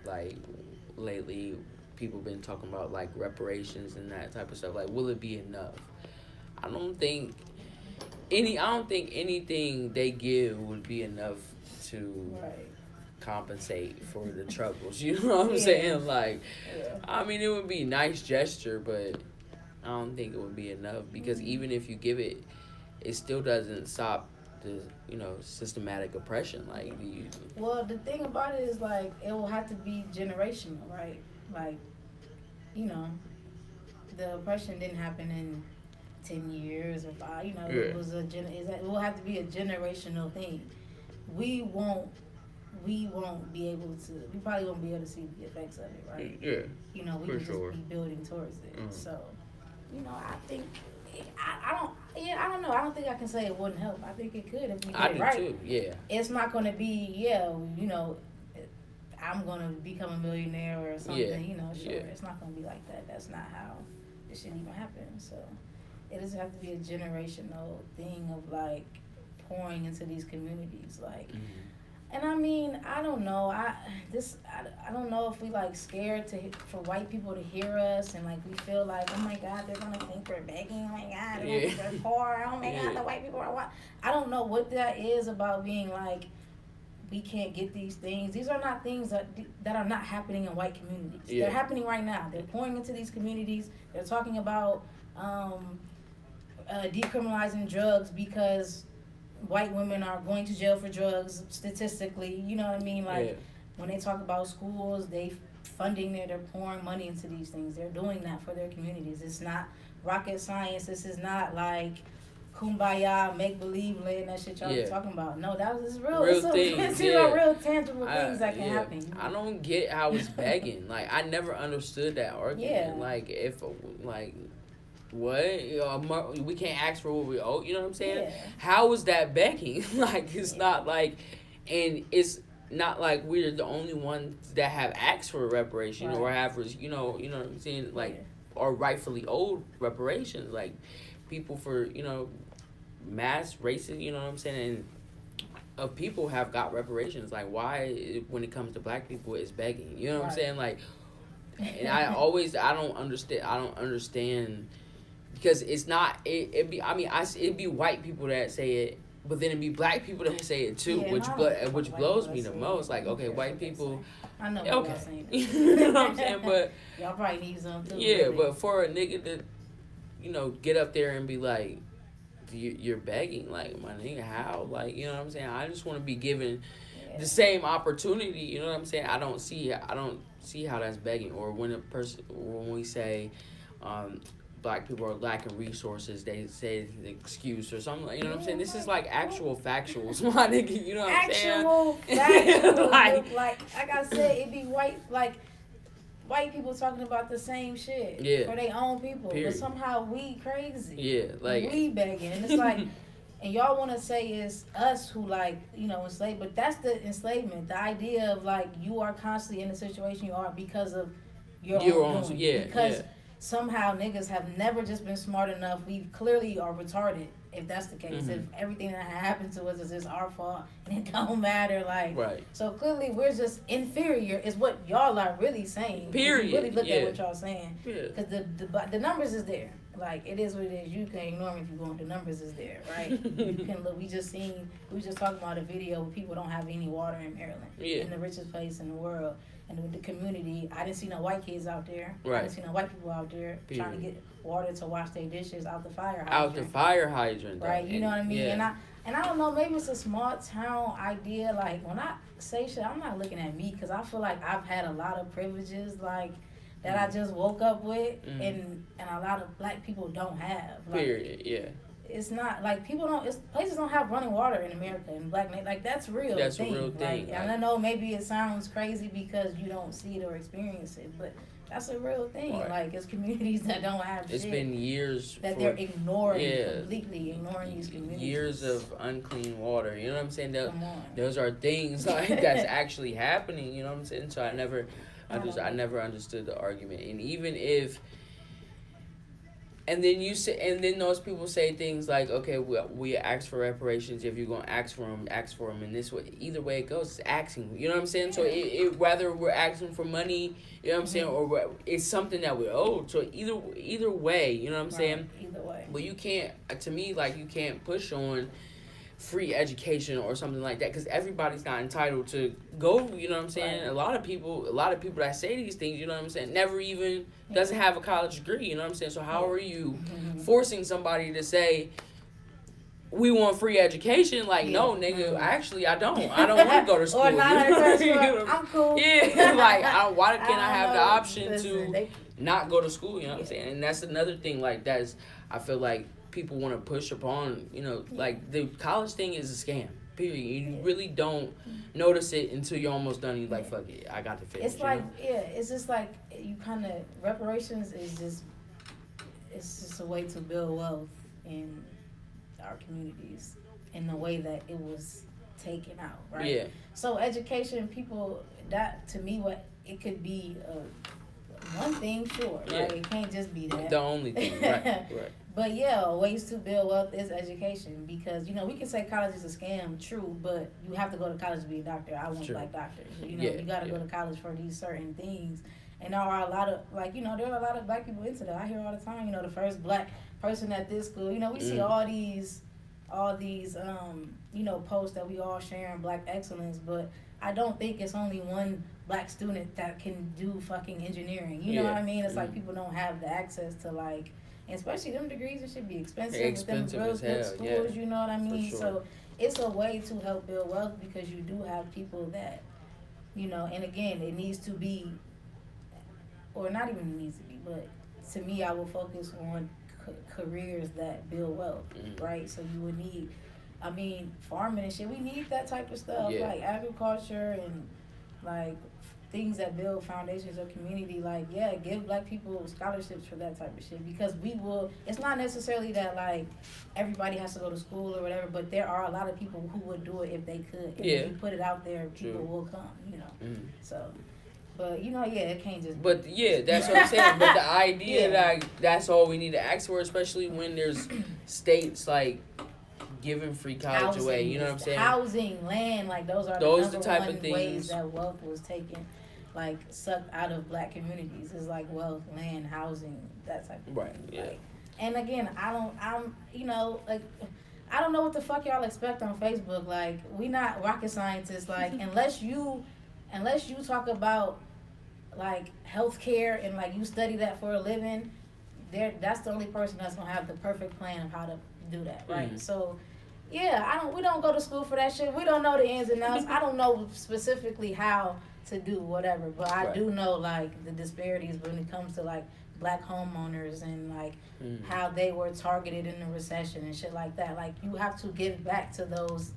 like lately people been talking about like reparations and that type of stuff. Like, will it be enough? I don't think anything they give would be enough to compensate for the troubles. You know what I'm saying? Like, I mean, it would be a nice gesture, but I don't think it would be enough because even if you give it, it still doesn't stop the systematic oppression. Like, well, the thing about it is like it will have to be generational, right? Like, the oppression didn't happen in 10 years or 5. It was it will have to be a generational thing. We won't be able to. We probably won't be able to see the effects of it, right? Yeah. We can just be building towards it. So, I think I don't know. I don't think I can say it wouldn't help. I think it could if we did it right. Too. Yeah. It's not going to be I'm going to become a millionaire or something. It's not going to be like that. That's not how it should even happen. So, it does have to be a generational thing of like pouring into these communities, like. And I mean, I don't know. I don't know if we like scared for white people to hear us, and like we feel like, oh my God, they're gonna think we're begging. Oh my God, they're gonna think we're poor. Oh my God, the white people are white. I don't know what that is about being like, we can't get these things. These are not things that are not happening in white communities. Yeah. They're happening right now. They're pouring into these communities. They're talking about decriminalizing drugs because white women are going to jail for drugs statistically. You know what I mean? Like when they talk about schools, they're pouring money into these things. They're doing that for their communities. It's not rocket science. This is not like kumbaya, make believe, laying that shit y'all talking about. No, that was real. It's real tangible things that can happen. I don't get how it's begging. Like, I never understood that argument. Yeah. Like, if what? We can't ask for what we owe. You know what I'm saying? Yeah. How is that begging? Like, it's not like, and it's not like we're the only ones that have asked for reparation or have, you know what I'm saying? Like, or rightfully owed reparations. Like, people for, mass racism, you know what I'm saying? And people have got reparations. Like, why, when it comes to black people, it's begging? You know what I'm saying? Like, and I don't understand. Because it's not, it'd be white people that say it, but then it'd be black people that say it too, which blows me the most. Like, okay, white people, I know what y'all saying. You know what I'm saying? But y'all probably need some too. Yeah, really. But for a nigga to, get up there and be like, you're begging, like, my nigga, how? Like, you know what I'm saying? I just want to be given the same opportunity. You know what I'm saying? I don't see how that's begging. Or when we say, black people are lacking resources, they say an excuse or something. You know what I'm saying? This is like actual factuals, my nigga. You know what I'm saying? Actual factuals. like I said, it'd be white people talking about the same shit for their own people. Period. But somehow we crazy. Yeah, like we begging, and it's like, and y'all want to say it's us who enslaved, but that's the enslavement. The idea of like you are constantly in the situation you are because of your own doing. Because somehow niggas have never just been smart enough. We clearly are retarded if that's the case. If everything that happened to us is just our fault and it don't matter, so clearly we're just inferior is what y'all are really saying. Period. If you really look at what y'all saying, because the numbers is there. Like, it is what it is. You can ignore me if you want. The numbers is there, right? You can look. We just talking about a video where people don't have any water in Maryland, in the richest place in the world. And with the community, I didn't see no white kids out there. I didn't see no white people out there trying to get water to wash their dishes out the fire hydrant. Out the fire hydrant. Right, you know what I mean? Yeah. And I don't know, maybe it's a small town idea. Like, when I say shit, I'm not looking at me because I feel like I've had a lot of privileges, like, that I just woke up with and a lot of black people don't have. Like, period, yeah. It's not like places don't have running water in America and like that's real. That's a real thing. Like, and I know maybe it sounds crazy because you don't see it or experience it, but that's a real thing. Right. Like, it's communities that don't have It's been years that they're ignoring, completely ignoring these communities. Years of unclean water. You know what I'm saying? Those are things like that's actually happening. You know what I'm saying? So I never understood the argument. And even if And then and then those people say things like, okay, we ask for reparations. If you're gonna ask for them, ask for them. And this way, either way it goes, it's asking. You know what I'm saying? Yeah. So whether we're asking for money, you know what I'm saying, or it's something that we owe. So either way, you know what I'm saying? Either way. But you can't, to me, like, you can't push on free education or something like that, because everybody's not entitled to go. You know what I'm saying? Right. A lot of people that say these things, you know what I'm saying, never even doesn't have a college degree. You know what I'm saying? So how are you forcing somebody to say, we want free education? Like, no, nigga, actually, I don't want to go to school. Or not I'm cool. Yeah, like, why can't I have the option to not go to school? You know what I'm saying? And that's another thing, like, I feel like people want to push upon, you know, like, the college thing is a scam. Period. You really don't notice it until you're almost done. You're like, fuck it, I got to finish. It's like, it's just like, you kind of, reparations is just, it's just a way to build wealth in our communities in the way that it was taken out, right? Yeah. So education, people, that, to me, it could be one thing, sure, right? It can't just be that. The only thing, right. But ways to build wealth is education, because, you know, we can say college is a scam, true, but you have to go to college to be a doctor. I want black doctors. You know, you got to go to college for these certain things. And there are a lot of, like, you know, there are a lot of black people into that. I hear all the time, you know, the first black person at this school. You know, we see all these, you know, posts that we all sharing black excellence, but I don't think it's only one black student that can do fucking engineering. You know what I mean? It's like people don't have the access to, like, and especially them degrees, it should be expensive. Expensive with them real good schools, you know what I mean? Sure. So it's a way to help build wealth, because you do have people that, you know, and again, it needs to be, or not even needs to be, but to me, I will focus on careers that build wealth, right? So you would need, I mean, farming and shit, we need that type of stuff, like agriculture and, like, things that build foundations of community. Like, give black people scholarships for that type of shit, because it's not necessarily that, like, everybody has to go to school or whatever, but there are a lot of people who would do it if they could. And if you put it out there, people will come, you know. So, but, you know, it can't just... But, that's what I'm saying. But the idea that that's all we need to ask for, especially when there's states, like, giving free college away, you know what I'm saying? Housing, land, like, those are the type of things, ways that wealth was taken, like, sucked out of black communities. Is like wealth, land, housing, that type of thing. Like, and again, you know, like, I don't know what the fuck y'all expect on Facebook. Like, we not rocket scientists. Like, unless you talk about, like, healthcare and, like, you study that for a living, that's the only person that's gonna have the perfect plan of how to do that, right? So, we don't go to school for that shit. We don't know the ins and outs. I don't know specifically how to do whatever, but I do know, like, the disparities when it comes to, like, black homeowners and, like, how they were targeted in the recession and shit like that. Like, you have to give back to those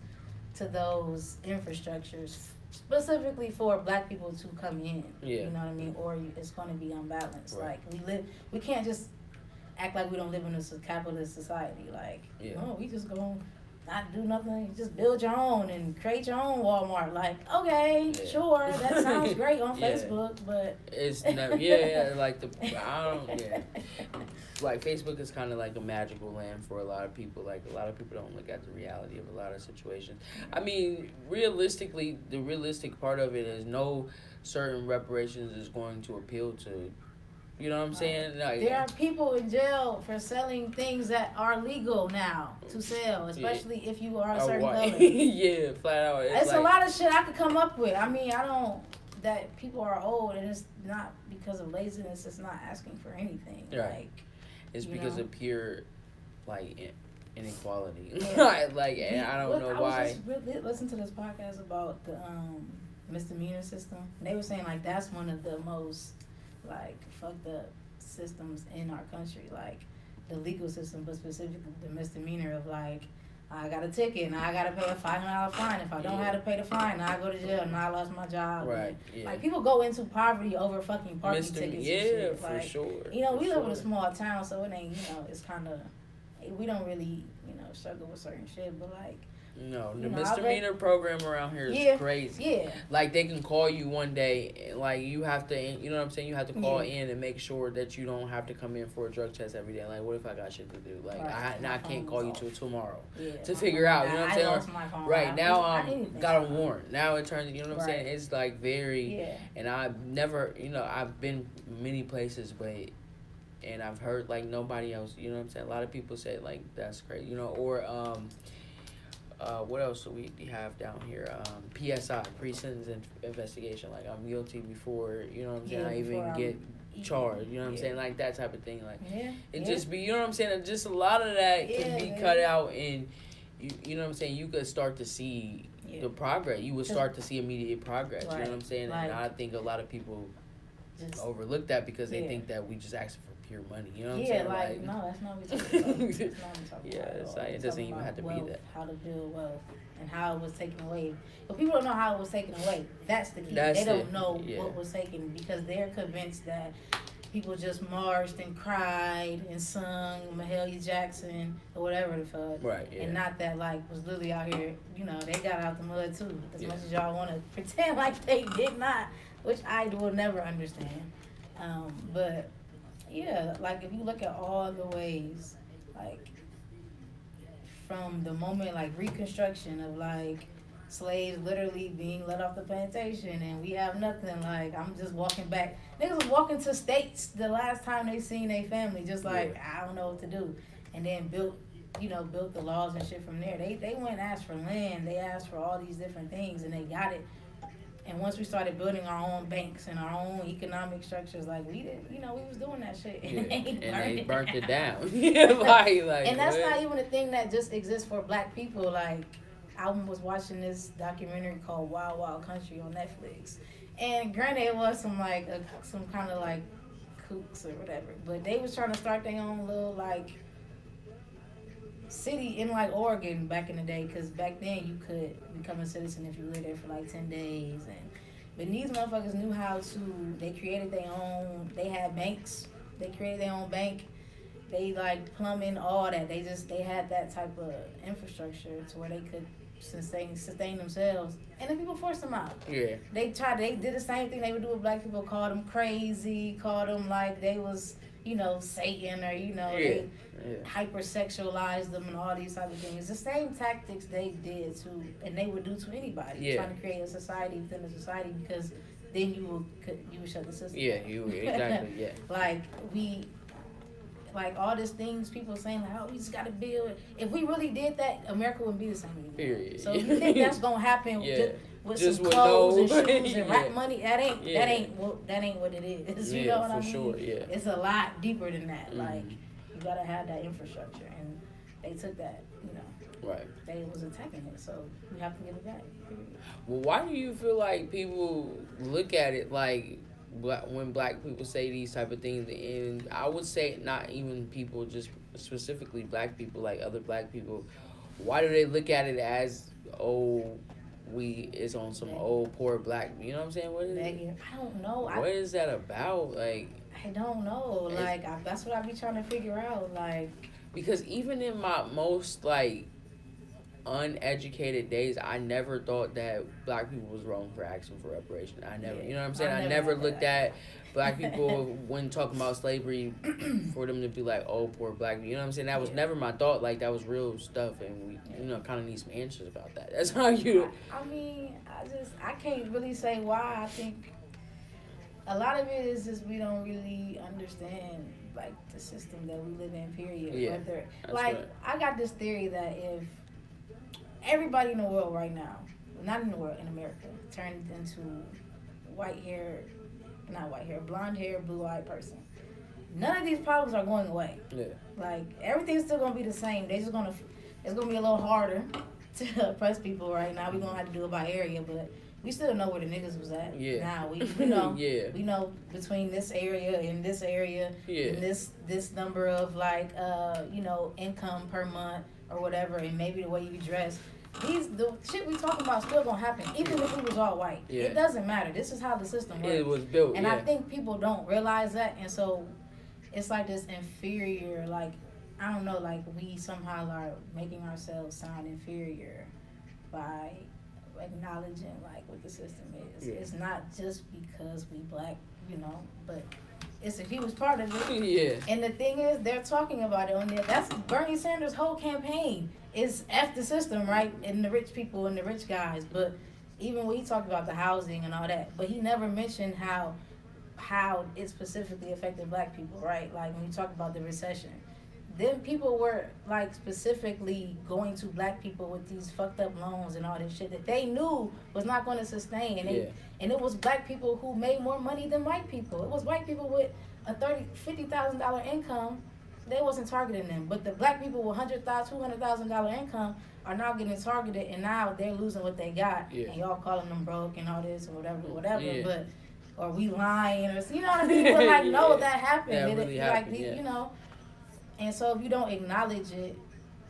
infrastructures specifically for black people to come in. You know what I mean? Or it's going to be unbalanced. Like, we can't just act like we don't live in a capitalist society. Like, no, we just gonna not do nothing, just build your own and create your own Walmart. Like, okay, sure, that sounds great on Facebook, but it's never, like, like, Facebook is kind of like a magical land for a lot of people. Like, a lot of people don't look at the reality of a lot of situations. I mean, realistically, the realistic part of it is no certain reparations is going to appeal to. You know what I'm saying? Like, there are people in jail for selling things that are legal now to sell, especially if you are a certain color. Flat out. It's like, a lot of shit I could come up with. I mean, that people are old, and it's not because of laziness. It's not asking for anything. Right. Like, it's because of pure, like, inequality. Like, and I don't know why. I was just listening to this podcast about the misdemeanor system. And they were saying, like, that's one of the most, like, fucked up systems in our country, like the legal system, but specifically the misdemeanor of, like, I got a ticket, now I got to pay a $500 fine. If I don't have to pay the fine, now I go to jail, now I lost my job. Right. Like, people go into poverty over fucking parking tickets and shit. For like, sure. You know, we live in a small town, so it ain't, you know, it's kind of, we don't really, you know, struggle with certain shit, but, like, No, the misdemeanor program around here is crazy. Yeah. Like, they can call you one day, like, you have to, you know what I'm saying? You have to call in and make sure that you don't have to come in for a drug test every day. Like, what if I got shit to do? Like, I can't call you till tomorrow to figure out, you know what I'm saying? I lost my phone. Right, now got a warrant. Now it turns, you know what I'm saying? It's, like, very, and I've never, you know, I've been many places, but, and I've heard, like, nobody else, you know what I'm saying? A lot of people say, like, that's crazy, you know, or, what else do we have down here? PSI, pre-sentence investigation. Like, I'm guilty before, you know what I'm saying, I even get charged, you know what I'm saying? Like, that type of thing. Like, it just be, you know what I'm saying? Just a lot of that can be cut out, and, you know what I'm saying? You could start to see the progress. You would start to see immediate progress, you know what I'm saying? Like, and I think a lot of people overlook that because they think that we just ask for pure money, you know what I'm saying? Like, no, that's not what we're talking about. That's not what we're talking about. It's like, it doesn't even have to wealth, be that. How to build wealth and how it was taken away. But people don't know how it was taken away. That's the key. They don't know what was taken because they're convinced that people just marched and cried and sung Mahalia Jackson or whatever the fuck. Right, And not that, like, was literally out here, you know, they got out the mud too. As much as y'all want to pretend like they did not, which I will never understand. But yeah, like, if you look at all the ways, like, from the moment, like, Reconstruction of, like, slaves literally being let off the plantation and we have nothing, like, I'm just walking back. Niggas was walking to states the last time they seen their family, just like, I don't know what to do. And then built the laws and shit from there. They went and asked for land, they asked for all these different things, and they got it. And once we started building our own banks and our own economic structures, like, we did, you know, we was doing that shit. And they burnt it down. like, and that's not even a thing that just exists for black people. Like, I was watching this documentary called Wild Wild Country on Netflix. And granted, it was some, like, some kind of, like, kooks or whatever. But they was trying to start their own little, like, city in, like, Oregon back in the day, because back then you could become a citizen if you lived there for like 10 days. But these motherfuckers knew how to, they created their own, they had banks, they created their own bank, they, like, plumbing, all that. They had that type of infrastructure to where they could sustain themselves, and then people forced them out. They did the same thing they would do with black people, called them crazy, called them like they was, you know, Satan, or, you know, they hypersexualized them and all these type of things. The same tactics they did to, and they would do to anybody, trying to create a society within a society, because then you would shut the system down. Like, all these things people saying, like, oh, we just got to build. If we really did that, America wouldn't be the same anymore. Period. So you think that's going to happen with some clothes and shoes and rap money? That ain't what it is. You know what I mean? Sure, It's a lot deeper than that. Mm-hmm. Like, you got to have that infrastructure. And they took that, you know. Right. They was attacking it. So we have to give it back. Period. Well, why do you feel like people look at it like, when black people say these type of things, and I would say not even people, just specifically black people, like other black people, why do they look at it as, it's on some old poor black, you know what I'm saying? What is it? I don't know. What is that about? Like, I don't know. Like, that's what I be trying to figure out. Like, because even in my most, like, uneducated days, I never thought that black people was wrong for asking for reparation. I never, you know what I'm saying? I never looked at black people when talking about slavery for them to be like, oh, poor black people. You know what I'm saying? That was never my thought. Like, that was real stuff, and we, you know, kind of need some answers about that. That's how you. I mean, I can't really say why. I think a lot of it is just we don't really understand, like, the system that we live in, period. Yeah, I got this theory that if everybody in the world right now, not in the world, in America, turned into blonde hair, blue-eyed person, none of these problems are going away. Yeah. Like, everything's still gonna be the same. It's gonna be a little harder to oppress people right now. We're gonna have to do it by area, but we still know where the niggas was at. Yeah. Now we know. We know between this area and this area, and this number of, like, income per month or whatever, and maybe the way you dress. The shit we talking about still gonna happen, even if we was all white. Yeah. It doesn't matter. This is how the system works. It was built, and I think people don't realize that, and so it's like this inferior, like, I don't know, like we somehow are making ourselves sound inferior by acknowledging like what the system is. Yeah. It's not just because we black, but it's a huge part of it. Yeah. And the thing is, they're talking about it on there. That's Bernie Sanders' whole campaign is F the system, right? And the rich people and the rich guys. But even when he talked about the housing and all that, but he never mentioned how it specifically affected black people, right? Like when you talk about the recession, then people were like specifically going to black people with these fucked up loans and all this shit that they knew was not going to sustain. And it was black people who made more money than white people. It was white people with a $50,000 income. They wasn't targeting them, but the black people with $200,000 income are now getting targeted, and now they're losing what they got. Yeah. And y'all calling them broke and all this and whatever. Yeah. But or we lying or you know what I mean? But like no, that happened. That really happened. Like And so if you don't acknowledge it,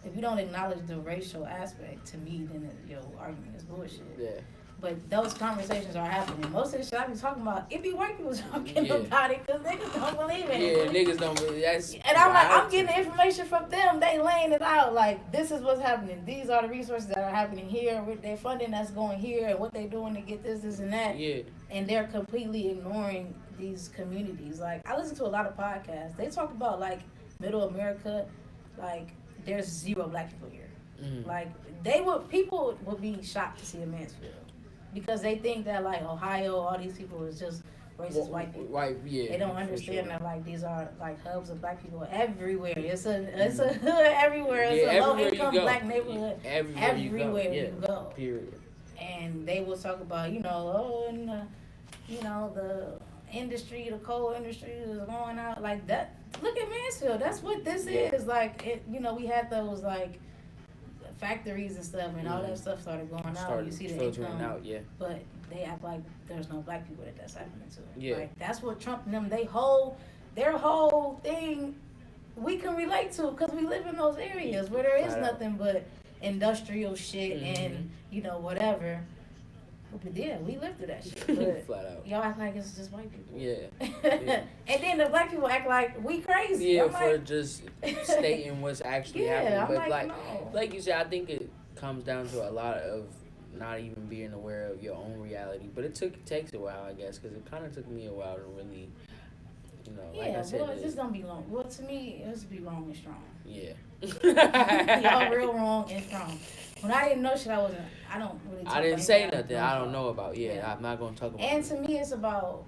if you don't acknowledge the racial aspect, to me, then your argument is bullshit. Yeah. But those conversations are happening. Most of the shit I be talking about, it be white people talking about it because niggas don't believe it. Yeah, niggas don't believe it. And I'm like, I'm getting the information from them. They laying it out like, this is what's happening. These are the resources that are happening here. With their funding that's going here and what they doing to get this, and that. Yeah. And they're completely ignoring these communities. Like, I listen to a lot of podcasts. They talk about, like, Middle America, like, there's zero black people here. Mm-hmm. Like, people would be shocked to see a Mansfield. Because they think that, like, Ohio, all these people is just racist white people. Right, yeah. They don't understand that, like, these are, like, hubs of black people everywhere. It's a hood everywhere. It's a low-income black neighborhood everywhere you go. Period. And they will talk about, the industry, the coal industry is going out. Like, that. Look at Mansfield. That's what this is. Like, we had those, like, factories and stuff, and all that stuff started going out. You see the income out, yeah. But they act like there's no black people that's happening to. Yeah. Like, that's what Trump and them, their whole thing, we can relate to because we live in those areas where there is nothing but industrial shit and whatever. But yeah, we lived through that shit. But flat out. Y'all act like it's just white people. Yeah. And then the black people act like we crazy. Yeah, for just stating what's actually happening. But no. Like you said, I think it comes down to a lot of not even being aware of your own reality. But it takes a while, I guess, because it kind of took me a while to really, like I said. Well, just don't be long. Well, to me, it was be wrong and strong. Yeah. Y'all real wrong and strong. When I didn't know shit, I don't really talk I didn't say nothing. I don't know about. Yeah, I'm not going to talk about And to me, it's about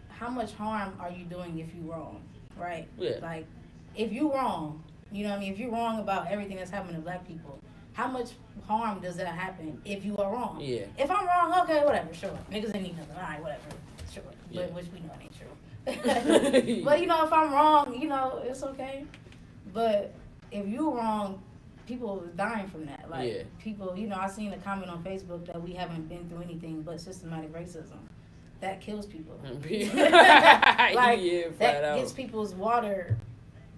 how much harm are you doing if you wrong, right? Yeah. Like, if you wrong, if you're wrong about everything that's happening to black people, how much harm does that happen if you are wrong? Yeah. If I'm wrong, okay, whatever, sure. Niggas ain't need nothing. All right, whatever, sure. Yeah. Which we know it ain't true. But, if I'm wrong, it's okay. But if you wrong, people are dying from that. Like, people, I seen a comment on Facebook that we haven't been through anything but systematic racism. That kills people. That gets people's water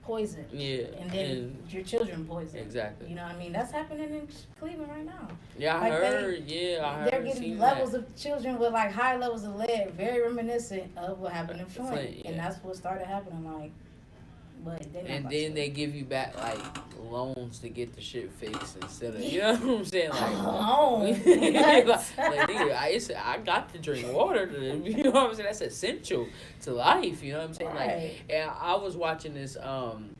poisoned. Yeah. And then your children poisoned. Exactly. You know what I mean? That's happening in Cleveland right now. Yeah, I heard. They're getting levels of children with, like, high levels of lead, very reminiscent of what happened in Flint. And that's what started happening, like. And then they give you back, like, loans to get the shit fixed instead of, you know what I'm saying? Like, loans. I got to drink water. You know what I'm saying? That's essential to life. You know what I'm saying? Right. Like, and I was watching this, and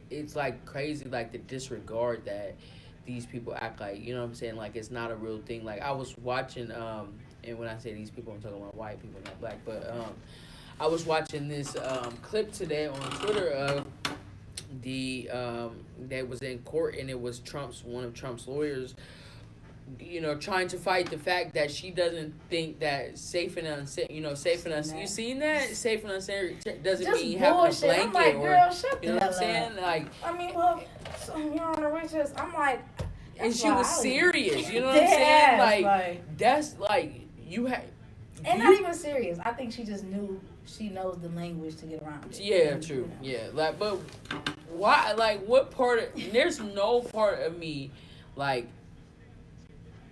it's, like, crazy, like, the disregard that these people act like, you know what I'm saying? Like, it's not a real thing. Like, I was watching, and when I say these people, I'm talking about white people, not black, but, I was watching this clip today on Twitter of that was in court, and it was one of Trump's lawyers, trying to fight the fact that she doesn't think that safe and unsafe, you seen that? Safe and unsafe doesn't just mean bullshit. having a blanket. I'm like, girl, shut you know what I'm saying? Like, I mean, well, you're on the riches. I'm like, and she was serious. You know what I'm saying? Like, that's like you had. And not even serious. I think she just knew. She knows the language to get around it. Yeah, true. Yeah, like, but why? Like, what part of? There's no part of me, like,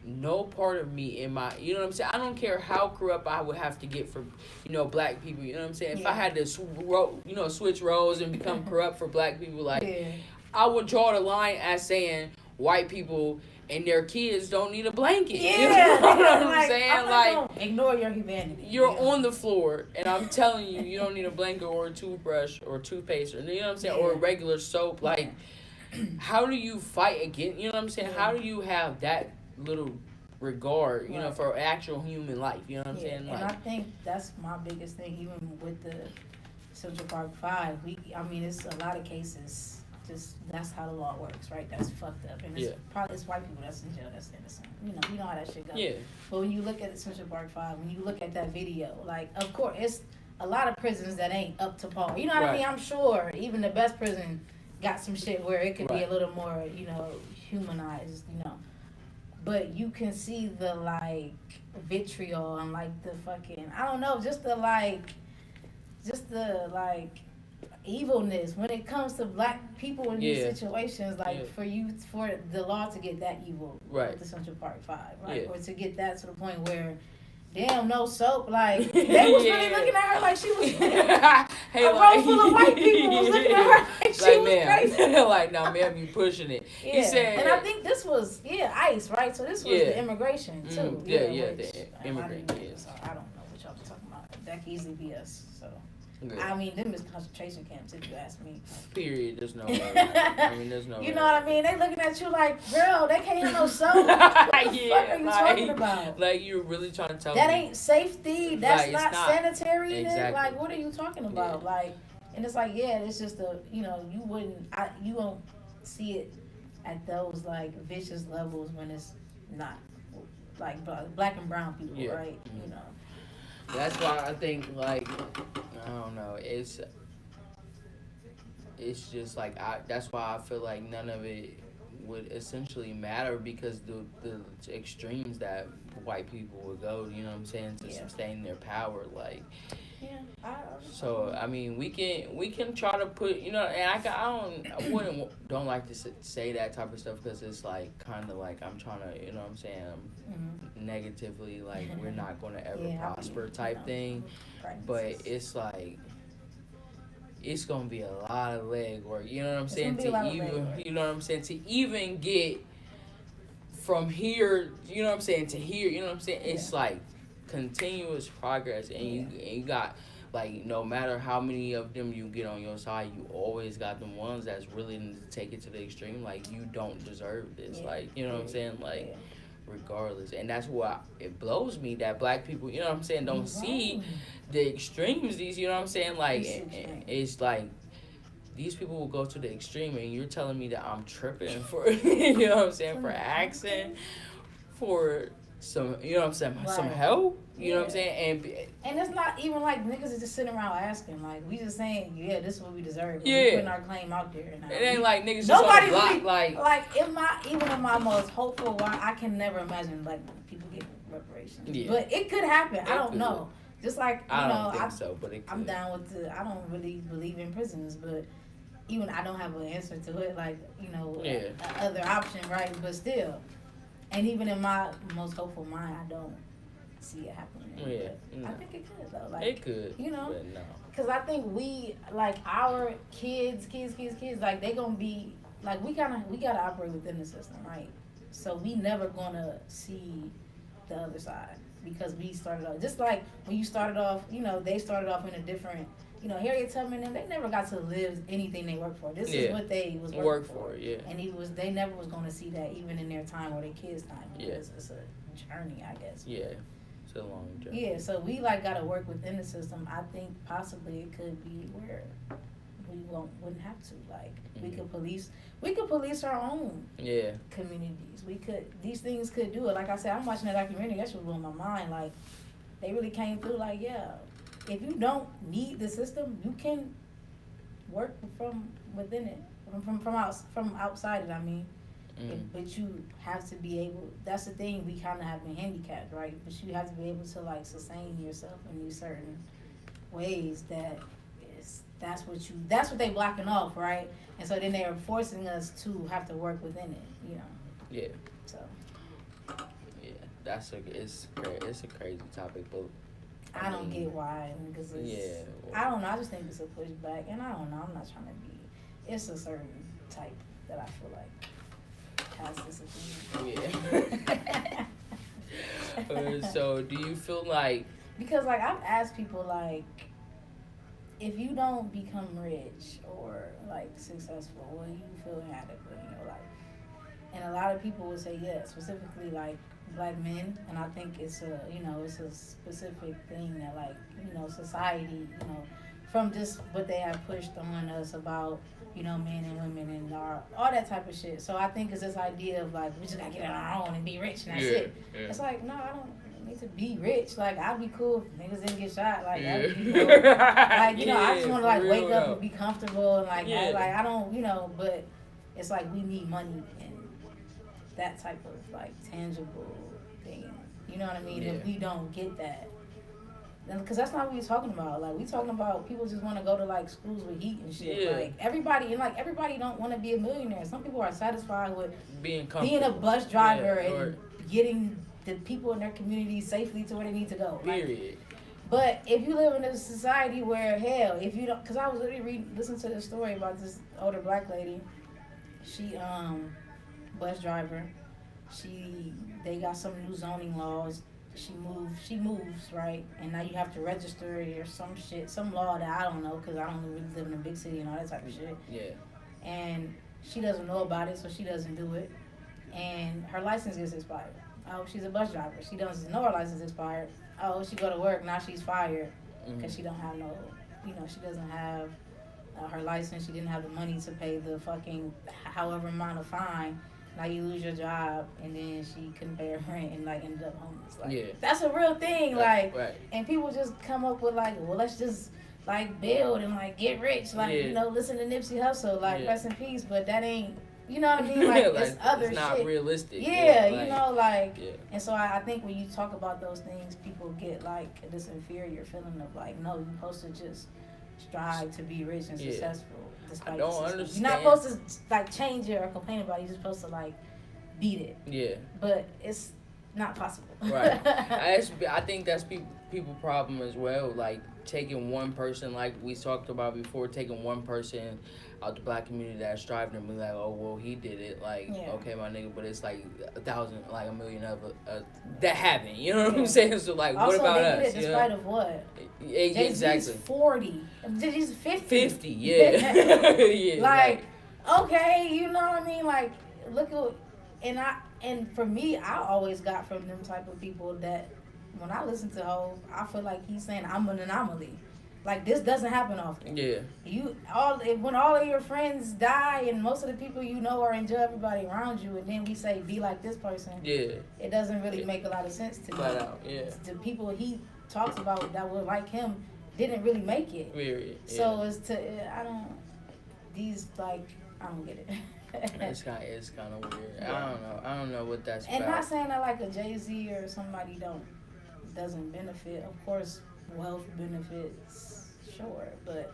no part of me in my, you know what I'm saying? I don't care how corrupt I would have to get for, black people, you know what I'm saying? If I had to, switch roles and become corrupt for black people, like, I would draw the line as saying white people and their kids don't need a blanket. Yeah, you know what I'm saying? I'm like, ignore your humanity. You're on the floor, and I'm telling you, you don't need a blanket or a toothbrush or toothpaste, or you know what I'm saying, or a regular soap. Like, how do you fight against? You know what I'm saying? How do you have that little regard, for actual human life? You know what I'm saying? Like, and I think that's my biggest thing, even with the Central Park 5. It's a lot of cases. Just that's how the law works, right? That's fucked up, and it's probably white people that's in jail that's innocent. You know how that shit goes. Yeah. But when you look at the Central Park 5, when you look at that video, like, of course, it's a lot of prisons that ain't up to par. You know what I mean? I'm sure even the best prison got some shit where it could be a little more, humanized. But you can see the like vitriol and like the fucking just the evilness when it comes to black people in these situations, for the law to get that evil with the Central Park 5, right? Or to get that to the point where, damn, no soap, like, they was really looking at her like she was a room full of white people was looking at her like she was crazy. Like, no, ma'am, you pushing it. He said, and I think this was, ICE, right? So this was the immigration, too. The immigrant, I don't know what y'all be talking about. That could easily be us, so. Them is concentration camps, if you ask me. Period. There's no way. There's no way. You know what I mean? They looking at you like, girl, they can't have no soap. What the fuck are you talking about? Like, you're really trying to tell that me. That ain't safety. That's not sanitary. Exactly. Like, what are you talking about? Yeah. Like, and it's like, it's just you won't see it at those, like, vicious levels when it's not, like, black and brown people, right? Mm-hmm. That's why I think, like, I don't know, it's just like, that's why I feel like none of it would essentially matter, because the extremes that white people would go, you know what I'm saying, to sustain their power, like, we can try to put, and I don't like to say that type of stuff, because it's like kind of like I'm trying to, you know what I'm saying, negatively, like, we're not going to ever prosper type thing, but it's like, it's going to be a lot of legwork, you know what I'm saying, to even get from here, you know what I'm saying, to here, you know what I'm saying, it's like continuous progress, and you got, like, no matter how many of them you get on your side, you always got them ones that's willing to take it to the extreme, like, you don't deserve this, like, you know what I'm saying, like, regardless. And that's why it blows me that black people, you know what I'm saying, don't see the extremes, you know what I'm saying, like, it's like, these people will go to the extreme, and you're telling me that I'm tripping for, you know what I'm saying, for accent, for some, you know what I'm saying, some help, you know what I'm saying, and it's not even like niggas is just sitting around asking, like, we just saying, this is what we deserve, we putting our claim out there, and it ain't like niggas just on the block, really, like even in my most hopeful, I can never imagine, like, people getting reparations, but it could happen, I don't know, just like, I don't think so, but it could. I'm down with I don't really believe in prisons, but even I don't have an answer to it, like, other option, right, but still. And even in my most hopeful mind, I don't see it happening. I think it could, though. Like, it could. But no. Because I think we, like, our kids, like, they going to be, like, we got to operate within the system, right? So we never going to see the other side, because we started off, just like when you started off, they started off in a different, Harriet Tubman and them, they never got to live anything they worked for. This is what they was working for. And they never was going to see that, even in their time or their kids' time, because it's a journey, I guess. Yeah, it's a long journey. Yeah, so we, like, got to work within the system. I think possibly it could be where we wouldn't have to, like, we could police our own communities. These things could do it. Like I said, I'm watching that documentary, that shit blew my mind. Like, they really came through, like, if you don't need the system, you can work from within it, from outside it, I mean. But you have to be able, that's the thing, we kind of have been handicapped, right? But you have to be able to, like, sustain yourself in these certain ways that's what they blocking off, right? And so then they're forcing us to have to work within it, Yeah. So. it's a crazy topic, but I don't get why, because I don't know. I just think it's a pushback, and I don't know. I'm not trying to be. It's a certain type that I feel like has this opinion. Yeah. So, do you feel like? Because like I've asked people like, if you don't become rich or like successful, will you feel inadequate in your life? And a lot of people would say yes, specifically like Black men, and I think it's a specific thing that like society from just what they have pushed on us about men and women and all that type of shit. So I think it's this idea of like we just gotta get on our own and be rich and that's it. Yeah. It's like no, I don't need to be rich. Like I'd be cool if niggas didn't get shot. Like that'd be cool. Like I just want to like wake up and be comfortable and like I don't but it's like we need money and that type of like tangible thing. You know what I mean? Yeah. If we don't get that, because that's not what we're talking about. Like we talking about people just want to go to like schools with heat and shit. Yeah. Like everybody don't want to be a millionaire. Some people are satisfied with being a bus driver and getting the people in their community safely to where they need to go. Period. But if you live in a society where hell, if you don't, because I was literally listening to this story about this older Black lady. She bus driver. They got some new zoning laws. She moves, right? And now you have to register or some law that I don't know because I don't really live in a big city and all that type of shit. Yeah. And she doesn't know about it, so she doesn't do it. And her license gets expired. Oh, she's a bus driver. She doesn't know her license expired. Oh, she go to work, now she's fired because she don't have she doesn't have her license. She didn't have the money to pay the fucking however amount of fine. Now you lose your job, and then she couldn't pay her rent and like ended up homeless. Like that's a real thing. Right. And people just come up with like, well, let's just like build and like get rich. Like listen to Nipsey Hussle. Like rest in peace. But that ain't. You know what I mean? Like it's other shit. It's not realistic. Yeah, and so I think when you talk about those things, people get like this inferior feeling of like, no, you're supposed to just strive to be rich and successful. I don't understand. You're not supposed to like change it or complain about it. You're supposed to like beat it. Yeah. But it's not possible. Right. I think that's people problem as well. Like taking one person, like we talked about before, taking one person out the Black community that's striving and be like, oh well, he did it. Like okay, my nigga, but it's like 1,000, like 1,000,000 of that happened. You know what I'm saying? So like, also, what about us? Also, they did it despite of what? Exactly. Jay-Z's 40. Jay-Z's 50. 50, yeah. Like, okay, you know what I mean? Like, look at, and for me, I always got from them type of people that when I listen to Hov, I feel like he's saying I'm an anomaly. Like this doesn't happen often. Yeah. When all of your friends die and most of the people you know are enjoy everybody around you, and then we say be like this person. Yeah. It doesn't really make a lot of sense to me. Flat out. Yeah. The people he talks about that were like him didn't really make it. Weird. Yeah. So I don't get it. It's kind of weird. Yeah. I don't know what that's and about. Not saying that like a Jay-Z or somebody doesn't benefit. Of course, wealth benefits, sure, but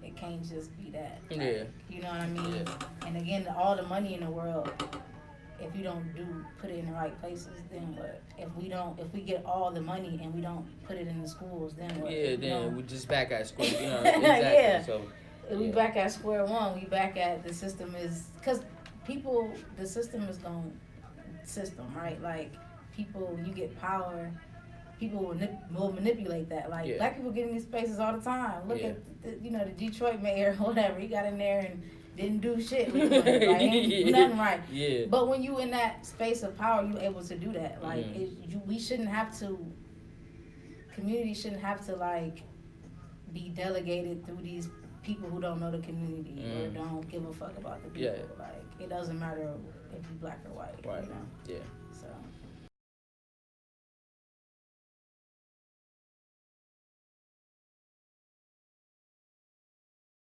it can't just be that. Like, you know what I mean? Yeah. And again, all the money in the world, if you don't put it in the right places, then what? If we get all the money and we don't put it in the schools, then what? Yeah, then we just back at school. Exactly. Yeah. So we back at square one. We back at the system is because the system is going right? Like people, you get power. People will manipulate that. Like Black people get in these spaces all the time. Look at the Detroit mayor or whatever. He got in there and didn't do shit. Like, ain't do nothing right. Yeah. But when you in that space of power, you able to do that. Like we shouldn't have to. Community shouldn't have to like be delegated through these people who don't know the community or don't give a fuck about the people. Like it doesn't matter if you're Black or white. Right. You know? Yeah. So.